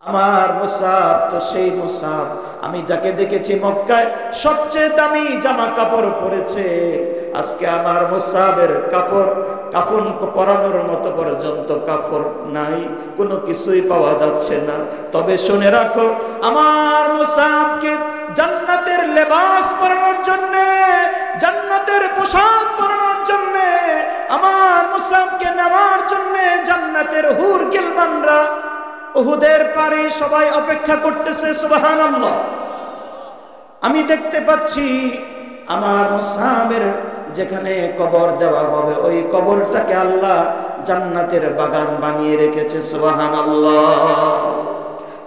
আমার মুসাব তো সেই মুসাব, আমি যাকে দেখেছি মক্কায় সবচেয়ে দামি জামা কাপড় পরেছে, আজকে আমার মুসাবের কাফন পরানোর মতো পর্যন্ত কাপড় নাই, কোনো কিছুই পাওয়া যাচ্ছে না। তবে শুনে রাখো, আমার মুসাবকে জান্নাতের লেবাস পরানোর জন্য, জান্নাতের পোশাক পরানোর জন্য, আমার মুসাবকে নেওয়ার জন্য জান্নাতের হুর গিলমানরা উহুদের পারে সবাই অপেক্ষা করতেছে। সুবহানাল্লাহ। আমি দেখতে পাচ্ছি আমার মুসাবের যেখানে কবর দেওয়া হবে ওই কবরটাকে আল্লাহ জান্নাতের বাগান বানিয়ে রেখেছে। সুবহানাল্লাহ।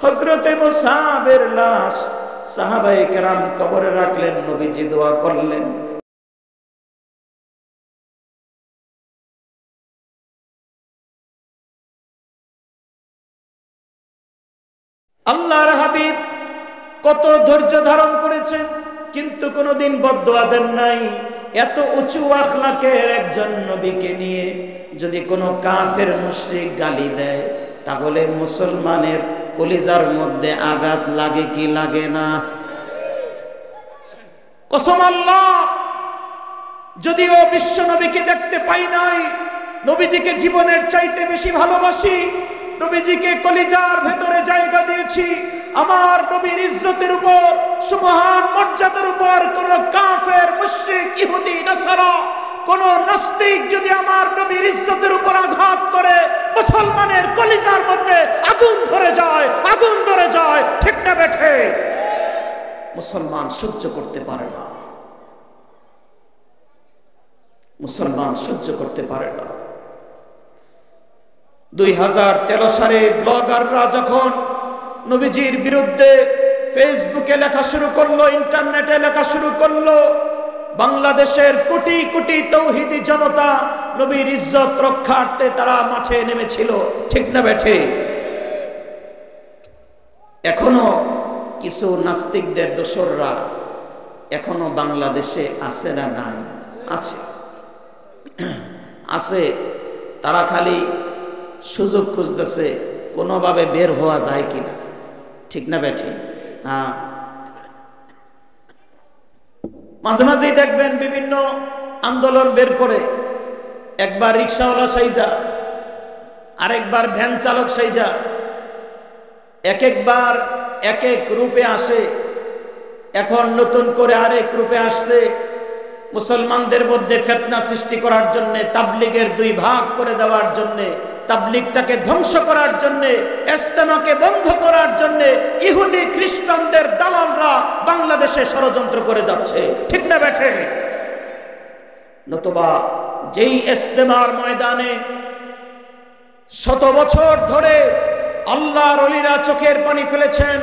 হযরতে মুসাবের লাশ সাহাবায়ে কেরাম কবরে রাখলেন, নবীজি দোয়া করলেন। আল্লাহর হাবিব কত ধৈর্য ধারণ করেছেন, কিন্তু কোনোদিন বদদুয়া দেন নাই। এত উঁচু আখলাকের একজন নবীকে নিয়ে যদি কোনো কাফের মুশরিক গালি দেয়, তাহলে মুসলমানের কলিজার মধ্যে আঘাত লাগে কি লাগে না? কসম আল্লাহ, যদিও বিশ্ব নবীকে দেখতে পাই নাই, নবীজিকে জীবনের চাইতে বেশি ভালোবাসি, নবীজিকে কলিজার ভেতরে জায়গা দিয়েছি। আমার নবীর ইজ্জতের উপর, সুবহান মর্যাদার উপর কোন কাফের মুশরিক ইহুদি নাসারা কোন নাস্তিক যদি আমার নবীর ইজ্জতের উপর আঘাত করে, মুসলমানের কলিজার মধ্যে আগুন ধরে যায়, আগুন ধরে যায়। ঠিক না বেঠে? মুসলমান সহ্য করতে পারে না, মুসলমান সহ্য করতে পারে না। 2013 সালে ব্লগাররা যখন নবীজির বিরুদ্ধে ফেসবুকে লেখা শুরু করলো, ইন্টারনেটে লেখা শুরু করলো, বাংলাদেশের কোটি কোটি তৌহিদি জনতা নবীর ইজ্জত রক্ষার্থে তারা মাঠে নেমেছিল। ঠিক না বেঠে? এখনো কিছু নাস্তিকদের দোসররা এখনো বাংলাদেশে আছে না? নাই, আছে, আছে। তারা খালি সুযোগ খুঁজতেছে কোনোভাবে বের হওয়া যায় কিনা। ঠিক না বেঠে? হ্যাঁ, মাঝে মাঝেই দেখবেন বিভিন্ন আন্দোলন বের করে, একবার রিক্সাওয়ালা সাইজা, আরেকবার ভ্যান চালক সাইজা, একবার এক এক রূপে আসে। এখন নতুন করে আরেক রূপে আসছে, মুসলমানদের মধ্যে ফিতনা সৃষ্টি করার জন্য, তাবলীগের দুই ভাগ করে দেওয়ার জন্য, তাবলীগটাকে ধ্বংস করার জন্য, ইজতেমাকে বন্ধ করার জন্য ইহুদি খ্রিস্টানদের দালালরা বাংলাদেশে ষড়যন্ত্র করে যাচ্ছে। ঠিক না বেঠে? নতুবা যেই ইজতেমার ময়দানে শত বছর ধরে আল্লাহর ওলিরা চোখের পানি ফেলেছেন,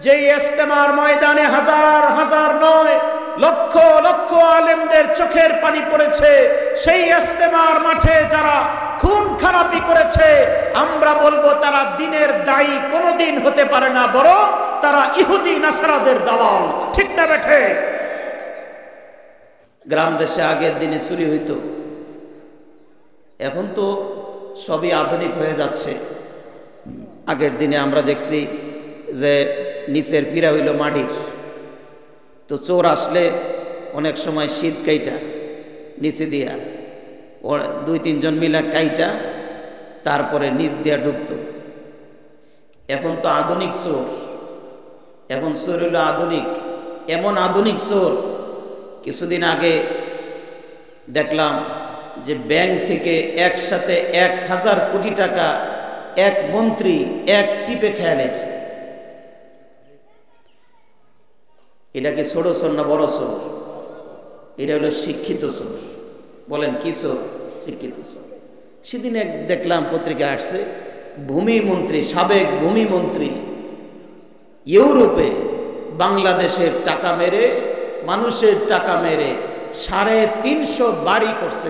যেই ইজতেমার ময়দানে হাজার হাজার নয় লক্ষ লক্ষ আলেমদের চোখের পানি পড়েছে, সেই ইজতেমার মাঠে যারা খুন খারাপি করেছে, আমরা বলবো তারা দ্বীনের দায়ী কোনোদিন হতে পারে না, বরং তারা ইহুদি নাসারাদের দালাল। ঠিক না বেঠে? গ্রাম দেশে আগের দিনে চুরি হইতো, এখন তো সবই আধুনিক হয়ে যাচ্ছে। আগের দিনে আমরা দেখছি যে নিচের পিরা হইল মাটির, তো চোর আসলে অনেক সময় শীত কাইটা নিচে দিয়া ও 2-3 জন মিলা কাইটা তারপরে নিচ দিয়া ঢুকতো। এখন তো আধুনিক চোর, এখন চোর হইল আধুনিক, এমন আধুনিক চোর। কিছুদিন আগে দেখলাম যে ব্যাংক থেকে একসাথে 1000 কোটি টাকা এক মন্ত্রী এক টিপে খেয়ালেছে। এটা কি ছোট চোর না বড় চোর? এটা হলো শিক্ষিত চোর। বলেন কি চোর? শিক্ষিত চোর। সেদিন দেখলাম পত্রিকা আসছে, ভূমিমন্ত্রী, সাবেক ভূমিমন্ত্রী ইউরোপে বাংলাদেশের টাকা মেরে, মানুষের টাকা মেরে 350 বাড়ি করছে।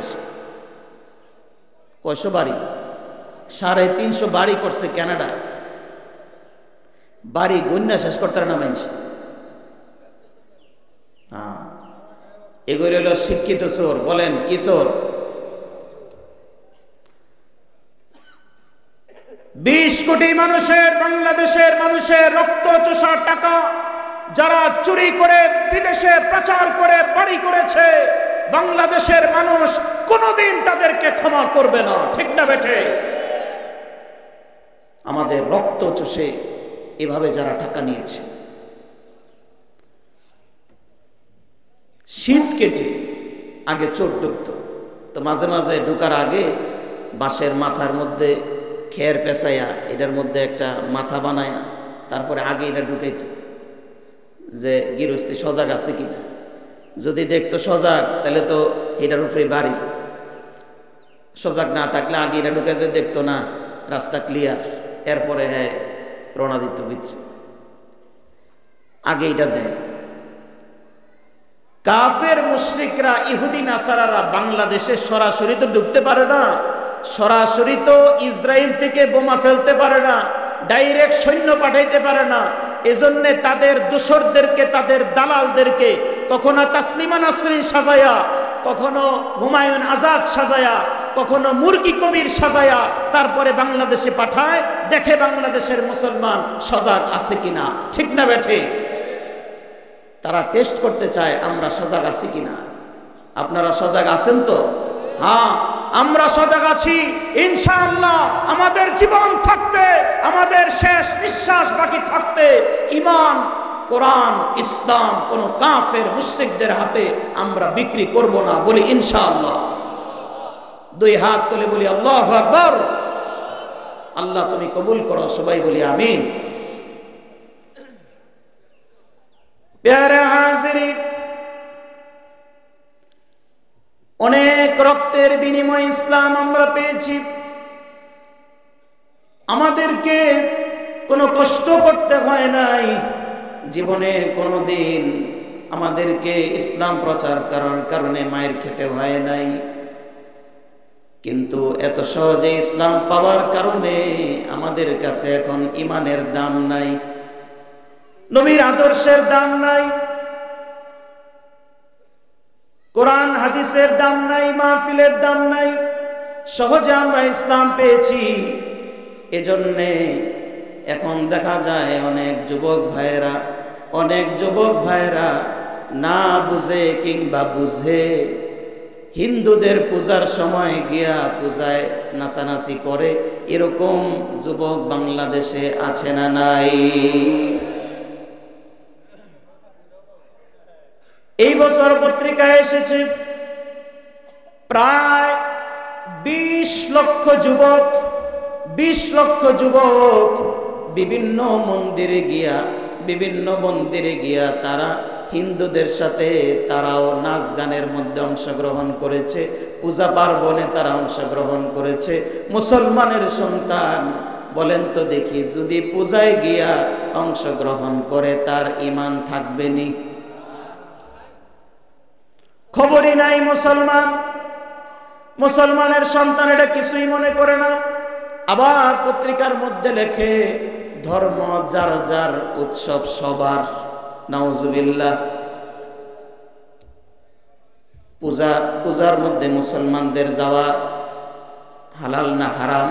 কয়শো বাড়ি? 350 বাড়ি করছে কানাডায়। বাড়ি গণ্যা শেষ করতে না মানুষ। এগুলো হলো শিক্ষিত চোর। বলেন কি চোর? 20 কোটি মানুষের, বাংলাদেশের মানুষের রক্ত চোষা টাকা যারা চুরি করে বিদেশে প্রচার করে বাড়ি করেছে, বাংলাদেশের মানুষ কোনোদিন তাদেরকে ক্ষমা করবে না, ঠিক না বেঠে? আমাদের রক্ত চষে এভাবে যারা টাকা নিয়েছে, শীত কেটে আগে চোর ঢুকতো, তো মাঝে মাঝে ঢুকার আগে বাঁশের মাথার মধ্যে খের পেঁচাইয়া এটার মধ্যে একটা মাথা বানায়া তারপরে আগে এটা ঢুকাইতো যে গৃহস্থী সজাগ আছে কিনা। যদি দেখতো সজাগ তাহলে তো এটার উপরে বাড়ি, সজাগ না থাকলে আগে এটা ঢুকে যদি দেখতো না রাস্তা ক্লিয়ার, এরপরে হ্যাঁ রওনা দিত ভিতরে, আগে এটা দেয়। কাফের মুশরিকরা, ইহুদি নাসারারা বাংলাদেশে সরাসরি তো ঢুকতে পারে না, সরাসরি তো ইসরায়েল থেকে বোমা ফেলতে পারে না, ডাইরেক্ট সৈন্য পাঠাইতে পারে না। এজন্য তাদের দোসরদেরকে, তাদের দালালদেরকে কখনো তাসলিমা নাসরিন সাজায়া, কখনো হুমায়ুন আজাদ সাজায়া, কখনো মুরগি কবির সাজায়া তারপরে বাংলাদেশে পাঠায়, দেখে বাংলাদেশের মুসলমান সজাগ আছে কিনা, ঠিক না বেঠে? তারা টেস্ট করতে চায় আমরা সজাগ আছি কিনা। আপনারা সজাগ আছেন তো? হ্যাঁ, আমরা সজাগ আছি ইনশাআল্লাহ। আমাদের জীবন থাকতে, আমাদের শেষ নিঃশ্বাস বাকি থাকতে ঈমান, কোরআন, ইসলাম কোন কাফের মুশরিকদের হাতে আমরা বিক্রি করব না, বলি ইনশাআল্লাহ। দুই হাত তুলে বলি আল্লাহু আকবার। আল্লাহ তুমি কবুল করো, সবাই বলি আমিন। প্যারা হাজিরিন, অনেক রক্তের বিনিময়ে ইসলাম আমরা পেয়েছি। আমাদেরকে কোনো কষ্ট করতে হয় নাই, জীবনে কোনোদিন আমাদেরকে ইসলাম প্রচার করার কারণে মায়ের খেতে হয় নাই। কিন্তু এত সহজে ইসলাম পাওয়ার কারণে আমাদের কাছে এখন ঈমানের দাম নাই, নবীর আদর্শের দাম নাই, কোরআন হাদিসের দাম নাই, মাহফিলের দাম নাই। সহজে আমরা ইসলাম পেয়েছি, এজন্যে এখন দেখা যায় অনেক যুবক ভাইয়েরা না বুঝে কিংবা বুঝে হিন্দুদের পূজার সময় গিয়া পূজায় নাচানাচি করে, এরকম যুবক বাংলাদেশে আছে না নাই? এই বছর পত্রিকায় এসেছে প্রায় 20 লক্ষ যুবক বিভিন্ন মন্দিরে গিয়া তারা হিন্দুদের সাথে তারাও নাচ গানের মধ্যে অংশগ্রহণ করেছে, পূজা পার্বণে তারা অংশগ্রহণ করেছে। মুসলমানের সন্তান বলেন তো দেখি, যদি পূজায় গিয়া অংশগ্রহণ করে তার ঈমান থাকবে নি? খবরই নাই মুসলমানের সন্তান এটা কিছুই মনে করে না। আবার পত্রিকার মধ্যে লেখে ধর্ম যার যার, উৎসব সবার। নাউজুবিল্লাহ। পূজার মধ্যে মুসলমানদের যাওয়া হালাল না হারাম?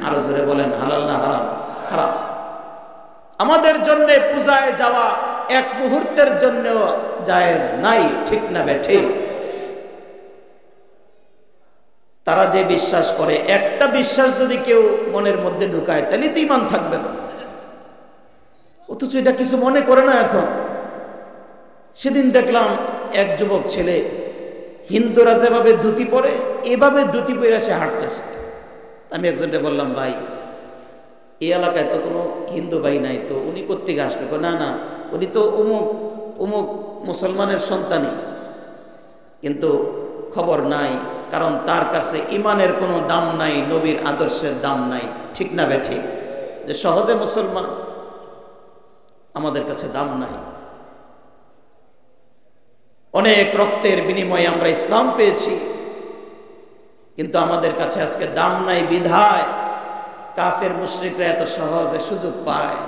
আরো জোরে বলেন, হালাল না হারাম? হারাম। আমাদের জন্য পূজায় যাওয়া এক মুহূর্তের জন্য জায়েজ নাই, ঠিক না বেঠে? তারা যে বিশ্বাস করে, একটা বিশ্বাস যদি কেউ মনের মধ্যে ঢুকায় তাহলে তো ঈমান থাকবে না, অথচ এটা কিছু মনে করে না। এখন সেদিন দেখলাম এক যুবক ছেলে, হিন্দুরা যেভাবে ধুতি পরে এভাবে ধুতি পরে সে হাঁটতেছে। আমি একজনকে বললাম, ভাই এই এলাকায় তো কোনো হিন্দু ভাই নাই, তো উনি কোত্থেকে আসবে? না, উনি তো অমুক মুসলমানের সন্তানই, কিন্তু খবর নাই, কারণ তার কাছে ঈমানের কোনো দাম নাই, নবীর আদর্শের দাম নাই, ঠিক না বেঠিক? যে সহজে মুসলমান, আমাদের কাছে দাম নাই। অনেক রক্তের বিনিময়ে আমরা ইসলাম পেয়েছি, কিন্তু আমাদের কাছে আজকে দাম নাই বিধায় কাফের মুশরিকরা এত সহজে সুযোগ পায়।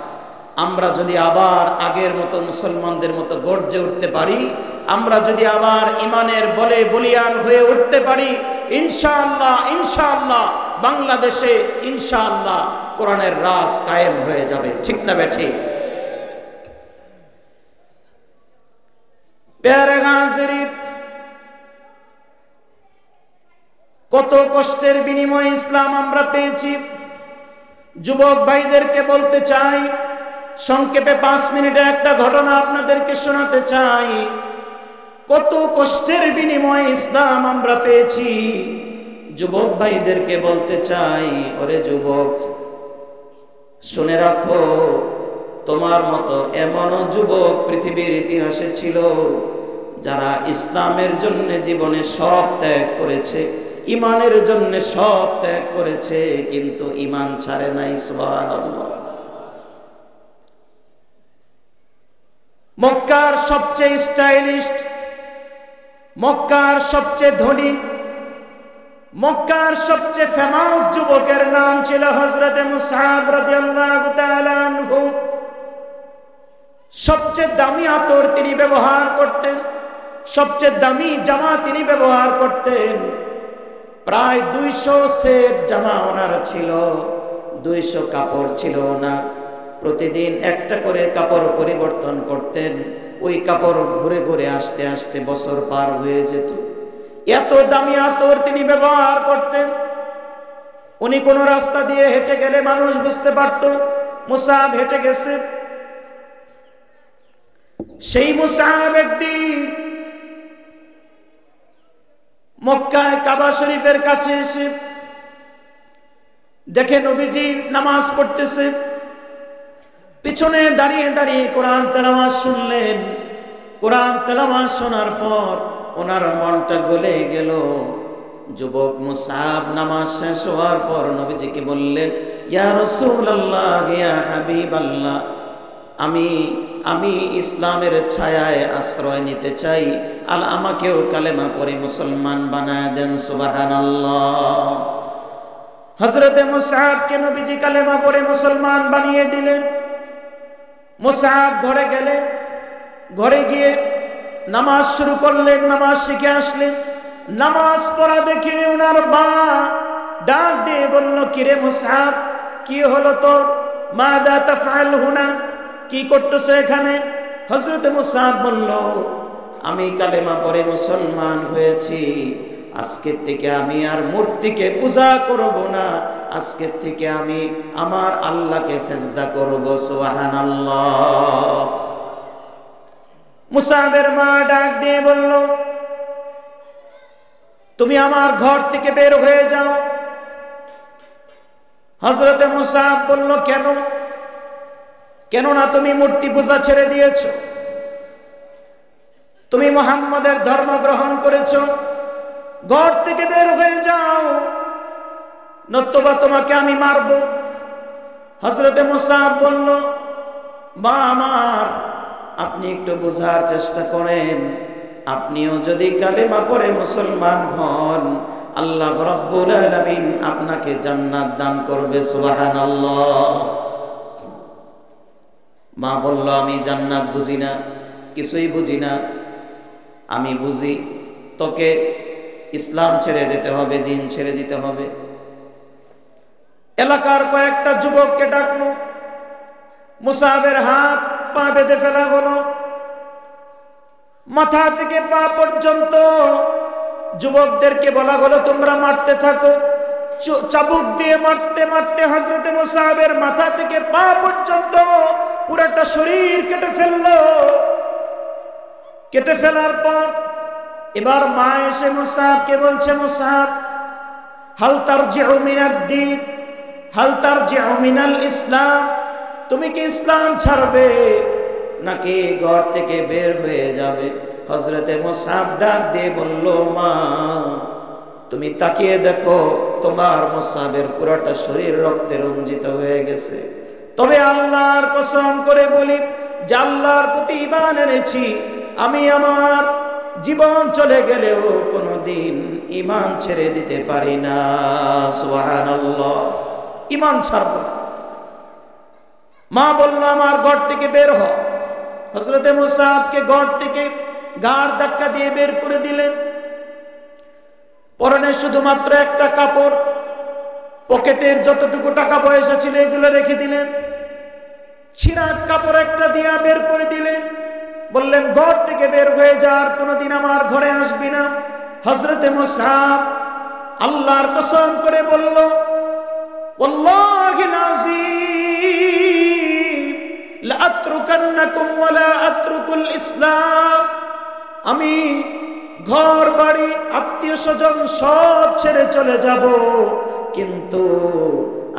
আমরা যদি আবার আগের মতো মুসলমানদের মতো গর্জে উঠতে পারি, আমরা যদি আবার ঈমানের বলে বলিয়ান হয়ে উঠতে পারি, ইনশাআল্লাহ বাংলাদেশে ইনশাআল্লাহ কোরআনের রাজ কায়েম হয়ে যাবে। ঠিক না বেঠিক? প্যারে হাজিরিন, কত কষ্টের বিনিময়ে ইসলাম আমরা পেয়েছি। যুবক ভাইদেরকে বলতে চাই, সংক্ষেপে 5 মিনিটে একটা ঘটনা আপনাদেরকে শোনাতে চাই। কত কষ্টের বিনিময়ে ইসলাম আমরা পেয়েছি। যুবক ভাইদেরকে বলতে চাই, ওরে যুবক, শুনে রাখো, তোমার মতো এমনও যুবক পৃথিবীর ইতিহাসে ছিল যারা ইসলামের জন্য জীবনে সব ত্যাগ করেছে, ইমানের জন্য সব ত্যাগ করেছে, কিন্তু ইমান ছাড়ে নাই। সুবহানাল্লাহ। মক্কার সবচেয়ে স্টাইলিস্ট, মক্কার সবচেয়ে ধনী, মক্কার সবচেয়ে ফেমাস যুবকের নাম ছিল হযরতে মুসআব রাদিয়াল্লাহু তাআলা আনহু। সবচেয়ে দামি আতর তিনি ব্যবহার করতেন, সবচেয়ে দামি জামা তিনি ব্যবহার করতেন। প্রায় 200 সেট জামা ওনার ছিল, 200 কাপড় ছিল ওনার। প্রতিদিন একটা করে কাপড় পরিবর্তন করতেন। ওই কাপড় ঘুরে ঘুরে আস্তে আস্তে বছর পার হয়ে যেত। এত দামি আতর তিনি ব্যবহার করতেন। উনি কোন রাস্তা দিয়ে হেঁটে গেলে মানুষ বুঝতে পারত মুসআব হেঁটে গেছে। সেই মুসআব একদিন মক্কায় কাবা শরীফের কাছে এসে দেখে নবীজি নামাজ পড়তেছে। পিছনে দাঁড়িয়ে দাঁড়িয়ে কোরআন তেলাওয়াত শুনলেন। কোরআন তেলাওয়াত শোনার পর ওনার মনটা গলে গেল। যুবক মুসআব নামাজ শেষ হওয়ার পর নবীজিকে বললেন, ইয়া রাসূলুল্লাহ, ইয়া হাবিবাল্লাহ, আমি ইসলামের ছায়ায় আশ্রয় নিতে চাই, আমাকেও কালেমা পড়ে মুসলমান বানায় দেন। সুবহানাল্লাহ। হযরতে মুসআবকে নবীজি কালেমা পড়ে মুসলমান বানিয়ে দিলেন। মুসআব ঘরে গেলেন, ঘরে গিয়ে নামাজ শুরু করলেন, নামাজ শিখে আসলেন। নামাজ পড়া দেখে ওনার মা ডাক দিয়ে বলল, কিরে মুসআব, কি হলো তোর? মাযা তাফআল হুনা, কি করতেছো এখানে? হযরতে মুসআব বলল, আমি কালেমা পড়ে মুসলমান হয়েছি। আজকের থেকে আমি আর মূর্তিকে পূজা করব না, আজকের থেকে আমি আমার আল্লাহকে সেজদা করব। সুবহানাল্লাহ। মুসআবের মা ডাক দিয়ে বলল, তুমি আমার ঘর থেকে বের হয়ে যাও। হযরতে মুসআব বলল, কেন? কেননা তুমি মূর্তি পূজা ছেড়ে দিয়েছ, তুমি মুহাম্মদের ধর্ম গ্রহণ করেছ। ঘর থেকে বের হয়ে যাও, নতুবা তোমাকে আমি মারব। হযরতে মুসআব বলল, মা আমার, আপনি একটু বোঝার চেষ্টা করেন। আপনিও যদি কালেমা পড়ে মুসলমান হন, আল্লাহ রাব্বুল আলামিন আপনাকে জান্নাত দান করবে। সুবহানাল্লাহ। মা বলল, আমি জান্নাত বুঝি না, কিছুই বুঝি না। আমি বুঝি তোকে ইসলাম ছেড়ে দিতে হবে, দিন ছেড়ে দিতে হবে। এলাকার কয়েকটা যুবককে ডাকলো। মুসআবের হাত পা বেঁধে ফেলা হলো, মাথা থেকে পা পর্যন্ত যুবকদেরকে বলা হলো, তোমরা মারতে থাকো। চাবুক দিয়ে মারতে মারতে হযরতে মুসআবের মাথা থেকে পা পর্যন্ত পুরোটা শরীর কেটে ফেললো। কেটে ফেলার পর এবার মা এসে মুসআবকে বলছে, মুসআব, হাল তারজিউ মিনাদ দ্বীন, হাল তারজিউ মিনাল ইসলাম, তুমি কি ইসলাম ছাড়বে নাকি ঘর থেকে বের হয়ে যাবে? হযরতে মুসআব ডাক দিয়ে বলল, মা, তুমি তাকিয়ে দেখো, তোমার মুসআবের পুরোটা শরীর রক্তে রঞ্জিত হয়ে গেছে। তবে আল্লাহর কসম করে বলি যে আল্লাহর প্রতি ঈমান এনেছি, আমি আমার জীবন চলে গেলেও কোনোদিন ঈমান ছেড়ে দিতে পারি না। সুবহানাল্লাহ। ঈমান ছাড়ব না। মা বলল, আমার ঘর থেকে বের হ। হযরতে মুসআবকে ঘর থেকে ঘাড় ধাক্কা দিয়ে বের করে দিলেন। পরনে শুধুমাত্র একটা কাপড়, পকেটের যতটুকু টাকা পয়সা ছিল এগুলো রেখে দিলেন, ছিঁড়া কাপড় একটা দিয়া বের করে দিলেন, বললেন ঘর থেকে বের হয়ে যা, আর কোনোদিন আমার ঘরে আসবি না। হযরতে মুসআব আল্লাহর কসম করে বলল, ওয়াল্লাহিল আযীম লা আতরুকান্নাকুম ওয়া লা আতরুকুল ইসলাম, আমি ঘর বাড়ি আত্মীয় স্বজন সব ছেড়ে চলে যাব, কিন্তু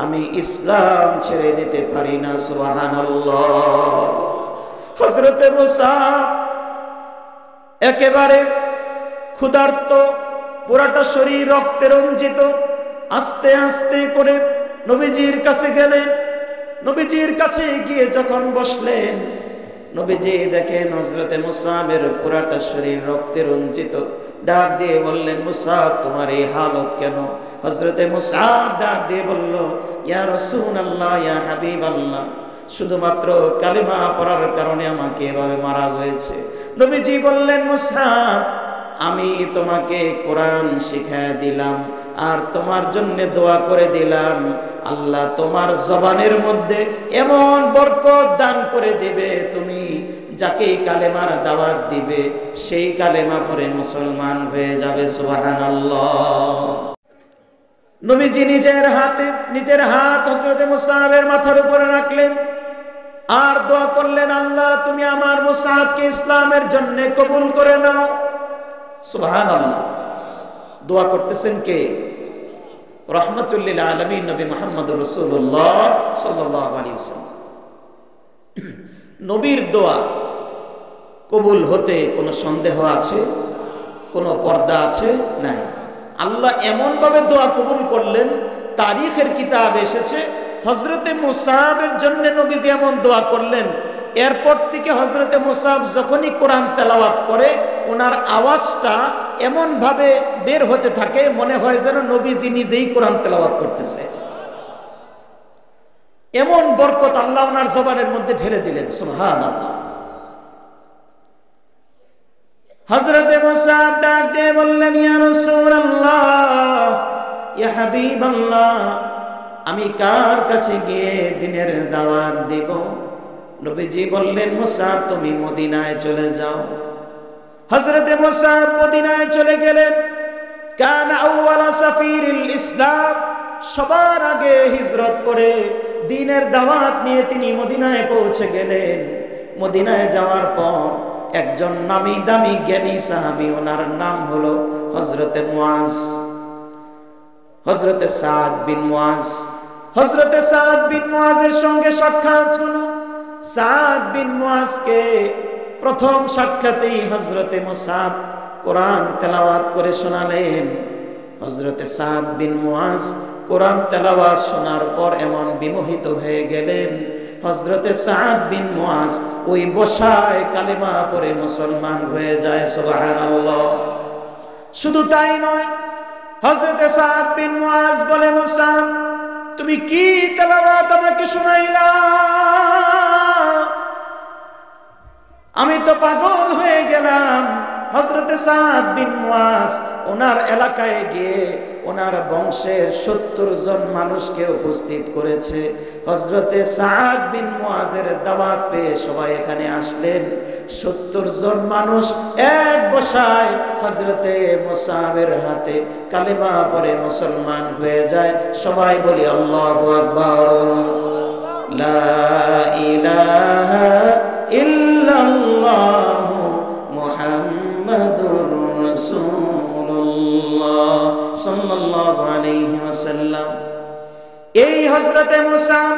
আমি ইসলাম ছেড়ে দিতে পারি না। সুবহানাল্লাহ। হযরতে মুসআব একেবারে ক্ষুধার্ত, পুরাটা শরীর রক্তে রঞ্জিত, আস্তে আস্তে করে নবীজির কাছে গেলেন। নবীজির কাছে গিয়ে যখন বসলেন, নবীজি দেখেন হযরতে মুসআবের পুরাটা শরীর রক্তে রঞ্জিত। ডাক দিয়ে বললেন, মুসআব তোমার এই হালত কেন? হযরতে মুসআব ডাক দিয়ে বলল, ইয়া রাসূলুল্লাহ, ইয়া হাবিবাল্লাহ, শুধুমাত্র কালিমা পড়ার কারণে আমাকে এভাবে মারা হয়েছে। নবীজি বললেন, মুসআব আমি তোমাকে কোরআন শিখায় দিলাম আর তোমার জন্য দোয়া করে দিলাম, আল্লাহ তোমার জবানের মধ্যে এমন বরকত দান করে দিবে, তুমি যাকে কালেমার দাওয়াত দিবে সেই কালেমা পড়ে মুসলমান হয়ে যাবে। সুবহানাল্লাহ। নবীজি নিজের হাত হযরতে মুসআবের মাথার উপরে রাখলেন আর দোয়া করলেন, আল্লাহ তুমি আমার মুসআবকে ইসলামের জন্য কবুল করে নাও। সুবহানাল্লাহ। দোয়া করতেছেন কে? রাহমাতুল লিল আলামিন নবী মুহাম্মদুর রাসূলুল্লাহ সাল্লাল্লাহু আলাইহি ওয়াসাল্লাম। নবীর দোয়া কবুল হতে কোনো সন্দেহ আছে? কোনো পর্দা আছে? নাই। আল্লাহ এমন ভাবে দোয়া কবুল করলেন, তারিখের কিতাব এসেছে হযরতে মুসআবের জন্য নবীজি এমন দোয়া করলেন, এরপর থেকে হযরতে মুসআব যখনই কোরআন তেলাওয়াত করে ওনার আওয়াজটা এমন ভাবে বের হতে থাকে, মনে হয় যেন নবীজি নিজেই কোরআন তেলাওয়াত করতেছে। এমন বরকত আল্লাহ ওনার জবানের মধ্যে ঢেলে দিলেন। সুবহানাল্লাহ। হযরতে মুসআব ডাক দিয়ে বললেন, ইয়া রাসূলুল্লাহ, ইয়া হাবিবাল্লাহ, আমি কার কাছে গিয়ে দ্বীনের দাওয়াত দিব? নবীজি বললেন, মুসআব তুমি মদিনায় চলে যাও। হযরতে মুসআব মদিনায় চলে গেলেন। কানা আউওয়ালা সাফিরিল ইসলাম, সবার আগে হিজরত করে দ্বীনের দাওয়াত নিয়ে তিনি মদিনায় পৌঁছে গেলেন। মদিনায় যাওয়ার পর একজন নামি দামি জ্ঞানী সাহাবী, ওনার নাম হলো হযরতে মুআজ, হযরতে সাদ বিন মুআজ। হযরতে সাদ বিন মুআজের সঙ্গে সাক্ষাৎ হলো। সাদ বিন মুআজকে প্রথম সাক্ষাতেই হযরতে মুসআব কোরআন তেলাওয়াত করে শোনালেন। হযরতে সাদ বিন মুআজ কোরআন তেলাওয়াত শোনার পর এমন বিমোহিত হয়ে গেলেন, হযরতে সাদ বিন মুআজ ওই বসায় কালেমা পড়ে মুসলমান হয়ে যায়। সুবহানাল্লাহ। শুধু তাই নয়, হযরতে সাদ বিন মুআজ বলে, মুসআব তুমি কি তেলাওয়াত আমাকে শোনাইলা? আমি তো পাগল হয়ে গেলাম। হযরতে সাদ বিন মুআজ ওনার এলাকায় গিয়ে ওনার বংশের 70 জন মানুষকে উপস্থিত করেছে। হযরতে সাদ বিন মুআজের দাওয়াত পেয়ে সবাই এখানে আসলেন। 70 জন মানুষ এক বসায় হযরতে মুসআবের হাতে কালেমা পড়ে মুসলমান হয়ে যায়। সবাই বলি আল্লাহু আকবার, লা ইলাহা ইল্লাল্লাহু মুহাম্মাদুর রাসূলুল্লাহ সাল্লাল্লাহু আলাইহি ওয়াসাল্লাম। এই হযরতে মুসআব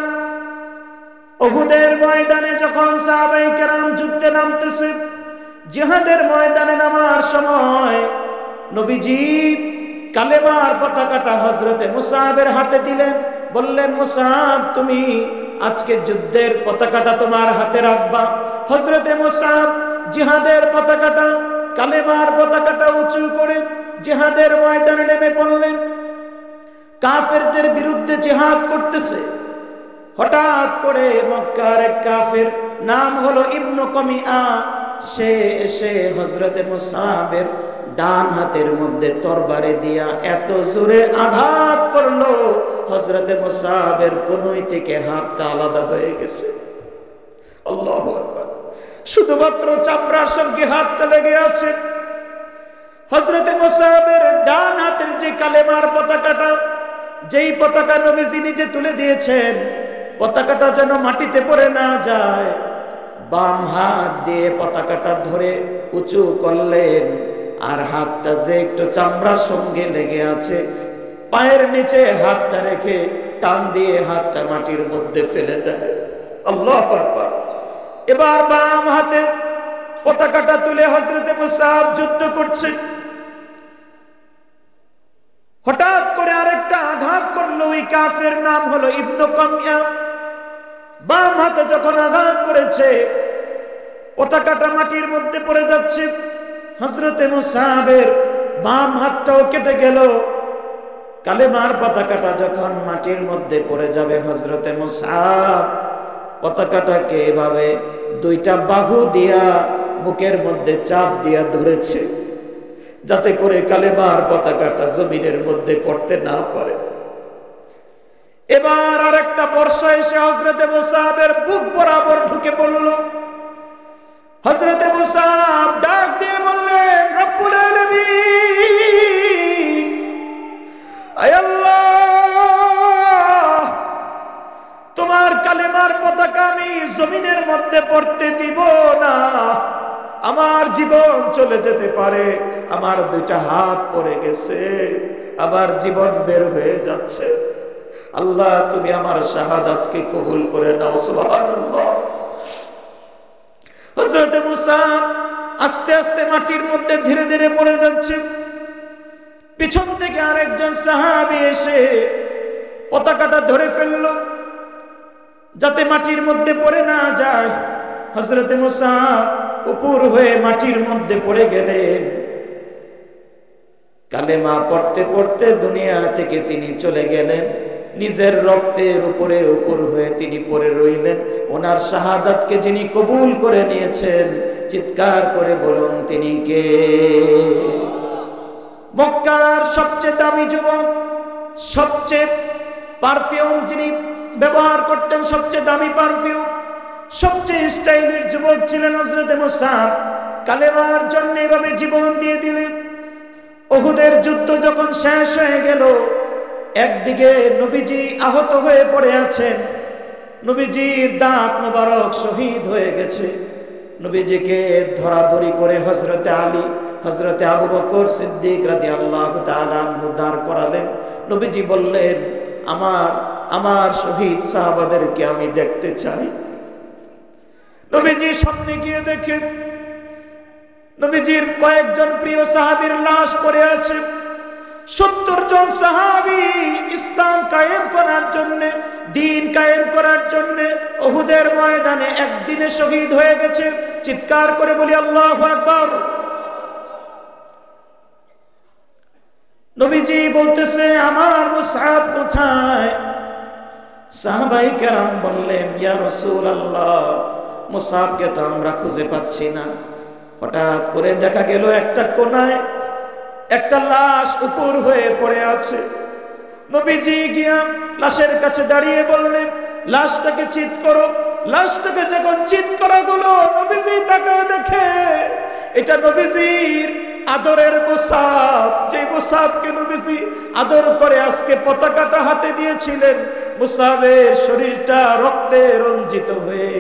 উহুদের ময়দানে যখন সাহাবায়ে কেরাম যুদ্ধে নামতেছে, জিহাদের ময়দানে নামার সময় নবীজি কালেমার পতাকাটা হযরতে মুসআবের হাতে দিলেন। বললেন, মুসআব তুমি আজকে যুদ্ধের পতাকাটা তোমার হাতে রাখবা। হযরতে মুসআব জিহাদের পতাকাটা, কালেমার পতাকাটা উঁচু করে জিহাদের ময়দানে নেমে পড়লেন। কাফেরদের বিরুদ্ধে জিহাদ করতেছে। হঠাৎ করে মক্কার এক কাফের, নাম হলো ইবনু কমিআ, সে এসে হযরতে মুসআবের ডান হাতের মধ্যে তরবারি দিয়া এত জোরে আঘাত করলো, হযরতে মুসাবের কনুই থেকে হাতটা আলাদা হয়ে গেছে। আল্লাহু আকবার। শুধুমাত্র চামড়ার সঙ্গে হাতটা লেগে আছে। হযরতে মুসাবের ডান হাতের যে কালেমার পতাকাটা, যেই পতাকা নবীজি নিজে তুলে দিয়েছেন, পতাকাটা যেন মাটিতে পড়ে না যায়, বাম হাত দিয়ে পতাকাটা ধরে উঁচু করলেন। আর হাতটা যে একটু চামড়ার সঙ্গে লেগে আছে, পায়ের নিচে হাতটা রেখে টান দিয়ে হাতটা মাটির মধ্যে ফেলে দেয়। আল্লাহু আকবার। এবার বাম হাতে পতাকাটা তুলে হযরতে মুসাব যুদ্ধ করছে। হঠাৎ করে আরেকটা আঘাত করলো ওই কাফের, নাম হলো ইবনে কামিয়া। বাম হাতে যখন আঘাত করেছে, পতাকাটা মাটির মধ্যে পড়ে যাচ্ছে। হযরতে মুসাবের বাম হাতটাও কেটে গেল। কালেমার পতাকাটা যখন মাটির মধ্যে পড়ে যাবে, হযরতে মুসাব পতাকাটাকে এভাবে দুইটা বাহু দিয়া বুকের মধ্যে চাপ দিয়া ধরেছে, যাতে করে কালেমার পতাকাটা জমিনের মধ্যে পড়তে না পারে। এবার আরেকটা বর্ষা এসে হযরতে মুসাবের বুক বরাবর ঢুকে পড়ল। হযরতে মুসাব ডাক দিয়ে বললেন, রব্বুল আলামিন, আয় আল্লাহ, তোমার কালেমার পতাকা আমি জমিনের মধ্যে পড়তে দিব না। আমার জীবন চলে যেতে পারে, আমার দুইটা হাত পড়ে গেছে, আবার জীবন বের হয়ে যাচ্ছে। আল্লাহ, তুমি আমার শাহাদাতকে কবুল করে নাও। সুবহানাল্লাহ। হযরত মুসা আস্তে আস্তে মাটির মধ্যে ধীরে ধীরে পড়ে যাচ্ছে। পিছন থেকে আরেকজন সাহাবী এসে পতাকাটা ধরে ফেলল, যাতে মাটির মধ্যে পড়ে না যায়। হযরত মুসা উপর হয়ে মাটির মধ্যে পড়ে গেলেন। কালেমা পড়তে পড়তে দুনিয়া থেকে তিনি চলে গেলেন। নিজের রক্তের উপরে উপর হয়ে তিনি পড়ে রইলেন। ওনার শাহাদাতকে যিনি কবুল করে নিয়েছেন, চিৎকার করে বলুন তিনি কে? মক্কার সবচেয়ে দামি যুবক, সবচেয়ে পারফিউম যিনি ব্যবহার করতেন, সবচেয়ে দামি পারফিউম, সবচেয়ে স্টাইলের যুবক ছিলেন হযরতে মুসাব। কালেমার জন্য এভাবে জীবন দিয়ে দিলেন। উহুদের যুদ্ধ যখন শেষ হয়ে গেল, একদিকে নবীজি আহত হয়ে পড়ে আছেন, নবীজির দাঁত মোবারক শহীদ হয়ে গেছে। নবীজিকে ধরাধরি করে হযরতে আলী, হযরতে আবু বকর সিদ্দিক রাদিয়াল্লাহু তাআলা আনহু দাঁড় করালেন। নবীজি বললেন, আমার শহীদ সাহাবাদেরকে আমি দেখতে চাই। নবীজি সামনে গিয়ে দেখে নবীজির কয়েকজন প্রিয় সাহাবীর লাশ পড়ে আছে। 70 জন সাহাবী ইসলাম কায়েম করার জন্য, দ্বীন কায়েম করার জন্য উহুদের ময়দানে একদিনে শহীদ হয়ে গেছে। চিৎকার করে বলি আল্লাহু আকবার। নবীজি বলতেছে, আমার মুসআব কোথায়? সাহাবায়ে কেরাম বললেন, ইয়া রাসূলুল্লাহ, মুসআবকে তো আমরা খুঁজে পাচ্ছি না। হঠাৎ করে দেখা গেল একটা কোনায় একটা লাশ উপর হয়ে পড়ে আছে। নবীজি গিয়া লাশের কাছে দাঁড়িয়ে বললেন, লাশটাকে চিৎ করো। লাশটাকে যখন চিৎ করা হলো, নবীজি তাকায় দেখে এটা নবীজির আদরের মুসাব, যে মুসাবকে নবীজি আদর করে আজকে পতাকাটা হাতে দিয়েছিলেন। মুসাবের শরীরটা রক্তে রঞ্জিত হয়ে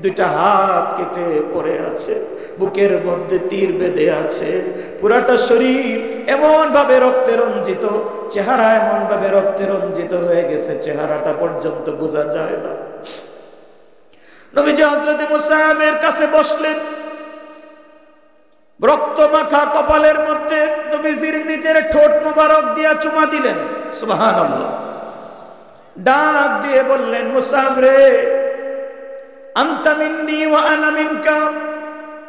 দুইটা হাত কেটে পড়ে আছে, বুকের মধ্যে তীর বেঁধে আছে, পুরাটা শরীর এমন ভাবে রক্তে রঞ্জিত, চেহারা এমন ভাবে রক্তে রঞ্জিত হয়ে গেছে, চেহারাটা পর্যন্ত বোঝা যায় না। নবীজি হযরত মুসাবের কাছে বসলেন, রক্ত মাখা কপালের মধ্যে নবীজির নিজের ঠোঁট মোবারক দিয়া চুমা দিলেন। সুবহানাল্লাহ। ডাক দিয়ে বললেন, মুসাব রে, আনতা মিন্নি ওয়া আনা মিনকা,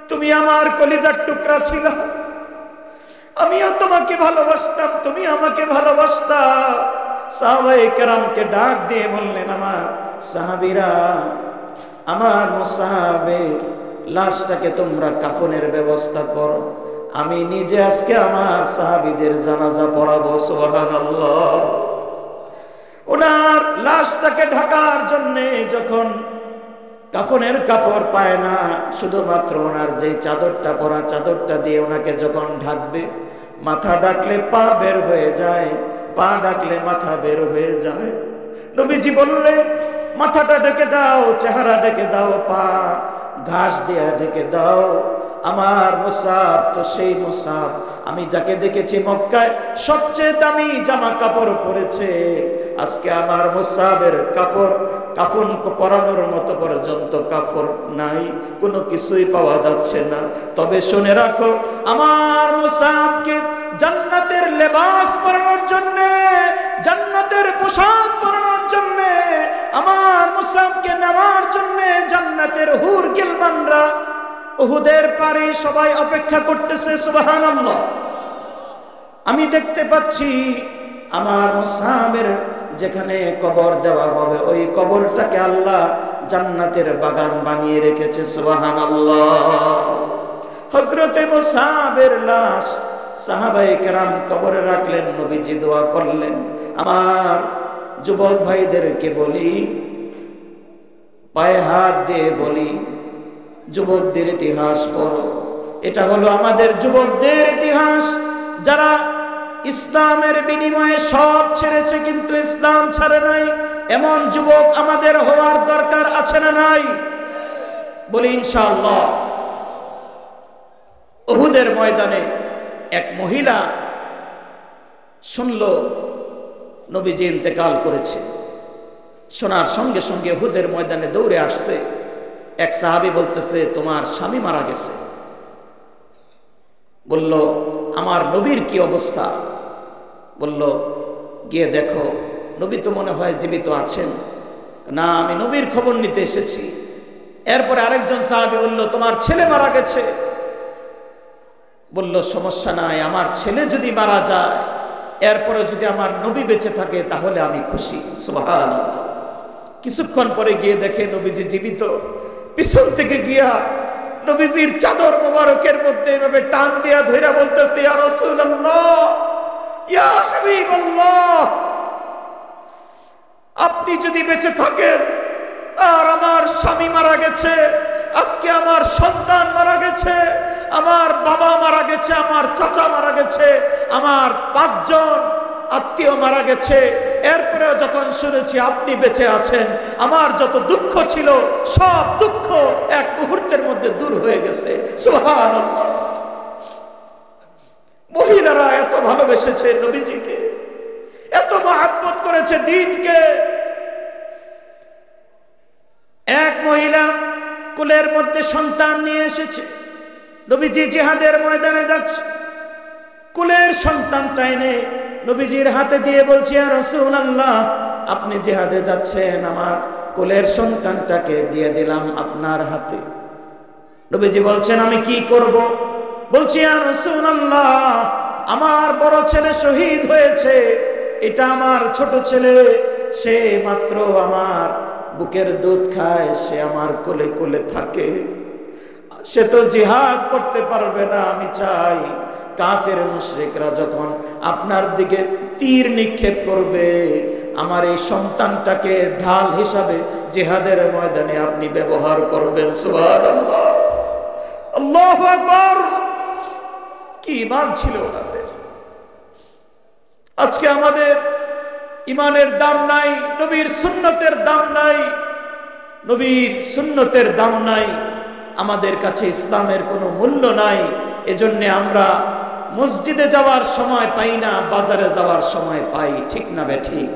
তুমি আমার কলিজার টুকরা ছিল, আমিও তোমাকে ভালোবাসতাম, তুমি আমাকে ভালোবাসতা। সাহাবায়ে কেরামকে ডাক দিয়ে বললেন, আমার সাহাবীরা, আমার মুসাবের লাশটাকে তোমরা কাফনের ব্যবস্থা করো, আমি নিজে আজকে আমার সাহাবীদের জানাজা পড়াবো। সুবহানাল্লাহ। ওনার লাশটাকে ঢাকার জন্য যখন কাফনের কাপড় পায় না, শুধুমাত্র ওনার যে চাদরটা পরা, চাদরটা দিয়ে ওনাকে যখন ঢাকবে, মাথা ডাকলে পা বের হয়ে যায়, পা ডাকলে মাথা বের হয়ে যায়। নবীজি বললেন, মাথাটা ঢেকে দাও, চেহারা ঢেকে দাও, পা ঘাস দিয়ে ঢেকে দাও। আমার মুসাব তো সেই মুসাব, আমি যাকে দেখেছি মক্কায় সবচেয়ে দামি জামা কাপড় পরেছে। আজকে আমার মুসাবের কাপড়, কাফন পরানোর মতো পর্যন্ত কাপড় নাই, কোনো কিছুই পাওয়া যাচ্ছে না। তবে শুনে রাখো, আমার মুসাবকে জান্নাতের লেবাস পরানোর জন্য, জান্নাতের পোশাক পরানোর জন্য, আমার মুসাবকে নেওয়ার জন্য জান্নাতের হুর গিলমানরা উহুদের পারে সবাই অপেক্ষা করতেছে। সুবহানাল্লাহ। আমি দেখতে পাচ্ছি আমার মুসাবের যেখানে কবর দেওয়া হবে, ওই কবরটাকে আল্লাহ জান্নাতের বাগান বানিয়ে রেখেছে। সুবহানাল্লাহ। হযরতে মুসাবের লাশ সাহাবায়ে কেরাম কবরে রাখলেন, নবীজি দোয়া করলেন। আমার যুবক ভাইদেরকে বলি, পায়ে হাত দিয়ে বলি, যুবকদের ইতিহাস পড়ো। এটা হলো আমাদের যুবকদের ইতিহাস, যারা ইসলামের বিনিময়ে সব ছেড়েছে কিন্তু ইসলাম ছাড়ে নাই। এমন যুবক আমাদের হওয়ার দরকার আছে না নাই? বলি ইনশাআল্লাহ। উহুদের ময়দানে এক মহিলা শুনল নবীজি ইন্তেকাল করেছে। শোনার সঙ্গে সঙ্গে উহুদের ময়দানে দৌড়ে আসছে। এক সাহাবী বলতেছে, তোমার স্বামী মারা গেছে। বলল, আমার নবীর কি অবস্থা? বলল, গিয়ে দেখো, নবী তো মনে হয় জীবিত আছেন। না, আমি নবীর খবর নিতে এসেছি। এরপরে আরেকজন সাহাবী বলল, তোমার ছেলে মারা গেছে। বলল, সমস্যা নাই, আমার ছেলে যদি মারা যায়, এরপরে যদি আমার নবী বেঁচে থাকে তাহলে আমি খুশি। সুবহানাল্লাহ। কিছুক্ষণ পরে গিয়ে দেখে নবীজি জীবিত। পিছন থেকে গিয়া নবীজির চাদর মোবারকের মধ্যে এভাবে টান দিয়া ধইরা বলতেছে, ইয়া রাসূলুল্লাহ, ইয়া হাবিবাল্লাহ, আপনি যদি বেঁচে থাকেন আর আমার স্বামী মারা গেছে, আজকে আমার সন্তান মারা গেছে, আমার বাবা মারা গেছে, আমার চাচা মারা গেছে, আমার 5 জন আত্মীয় মারা গেছে, এরপরেও যখন শুনেছি আপনি বেঁচে আছেন, আমার যত দুঃখ ছিল সব দুঃখ এক মুহূর্তের মধ্যে দূর হয়ে গেছে। সুবহানাল্লাহ। মহিলারা এত ভালোবেসেছে নবীজিকে, এত মহব্বত করেছে দ্বীনকে। এক মহিলা কোলের মধ্যে সন্তান নিয়ে এসেছে। নবীজি জিহাদের ময়দানে যাচ্ছে, কোলের সন্তানটা এনে নবীজির হাতে দিয়ে বলছি, ইয়া রাসূলুল্লাহ, আপনি জিহাদে যাচ্ছেন, আমার কোলের সন্তানটাকে দিয়ে দিলাম আপনার হাতে। নবীজি বলছেন, আমি কি করব? বলছি, ইয়া রাসূলুল্লাহ, আমার বড় ছেলে শহীদ হয়েছে, এটা আমার ছোট ছেলে, সে মাত্র আমার বুকের দুধ খায়, সে আমার কোলে কোলে থাকে, সে তো জিহাদ করতে পারবে না। আমি চাই কাফের মুশরিকরা যখন আপনার দিকে তীর নিক্ষেপ করবে, আমার এই সন্তানটাকে ঢাল হিসাবে জিহাদের ময়দানে আপনি ব্যবহার করবেন। সুবহানাল্লাহ, আল্লাহু আকবার। কি ঈমান ছিল ওনাদের! আজকে আমাদের ঈমানের দাম নাই, নবীর সুন্নতের দাম নাই, নবীর সুন্নতের দাম নাই, আমাদের কাছে ইসলামের কোনো মূল্য নাই। এজন্য আমরা মসজিদে যাওয়ার সময় পাই না, বাজারে যাওয়ার সময় পাই। ঠিক না বেঠিক?